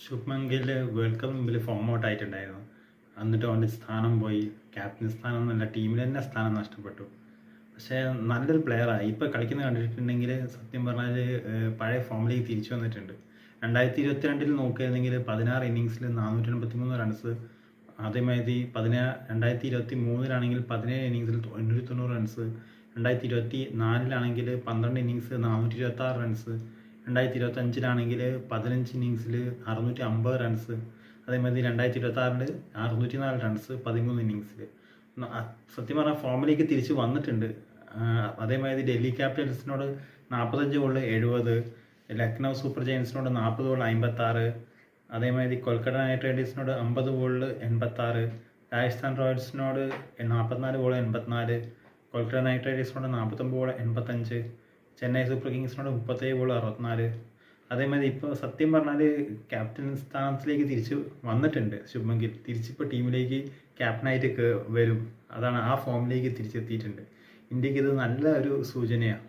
Shubman Gill world cup മുമ്പിൽ form out ആയിട്ടുണ്ടായിരുന്നു. എന്നിട്ട് അവൻ്റെ സ്ഥാനം പോയി. ക്യാപ്റ്റൻ സ്ഥാനം എന്നല്ല, ടീമിൽ തന്നെ സ്ഥാനം നഷ്ടപ്പെട്ടു. പക്ഷേ നല്ലൊരു പ്ലെയറാണ്. ഇപ്പോൾ കളിക്കുന്ന കണ്ടിട്ടുണ്ടെങ്കിൽ സത്യം പറഞ്ഞാൽ പഴയ ഫോമിലേക്ക് തിരിച്ചു വന്നിട്ടുണ്ട്. 2022 നോക്കുകയാണെങ്കിൽ 16 ഇന്നിങ്സിൽ 483 റൺസ്. അതേമാതിരി 2023 17 ഇന്നിങ്സിൽ 890 റൺസ്. 2024 12 innings 426 runs. 2025 15 ഇന്നിങ്സിൽ 650 റൺസ്. അതേമാതിരി 2026 604 റൺസ് 13 ഇന്നിങ്സിൽ. സത്യം പറഞ്ഞാൽ ഫോമിലേക്ക് തിരിച്ച് വന്നിട്ടുണ്ട്. അതേമാതിരി ഡൽഹി ക്യാപിറ്റൽസിനോട് 45 ബോളിൽ 70, ലക്നൗ സൂപ്പർ ജയൻസിനോട് 40 ബോളിൽ 56, അതേമാതിരി കൊൽക്കത്ത നൈറ്റ് റൈഡേഴ്സിനോട് 50 ബോളിൽ 86, രാജസ്ഥാൻ റോയൽസിനോട് 44 ബോളിൽ 84, കൊൽക്കത്ത നൈറ്റ് റൈഡേഴ്സിനോട് 49 ബോളിൽ 85, ചെന്നൈ സൂപ്പർ കിങ്സിനോട് 37 ബോളിൽ 64. അതേമാതിരി ഇപ്പോൾ സത്യം പറഞ്ഞാൽ ക്യാപ്റ്റൻ സ്ഥാനത്തിലേക്ക് തിരിച്ച് വന്നിട്ടുണ്ട് ശുഭ്മൻ ഗിൽ. തിരിച്ചിപ്പോൾ ടീമിലേക്ക് ക്യാപ്റ്റനായിട്ട് വരും. അതാണ്, ആ ഫോമിലേക്ക് തിരിച്ചെത്തിയിട്ടുണ്ട്. ഇന്ത്യക്ക് ഇത് നല്ല ഒരു സൂചനയാണ്.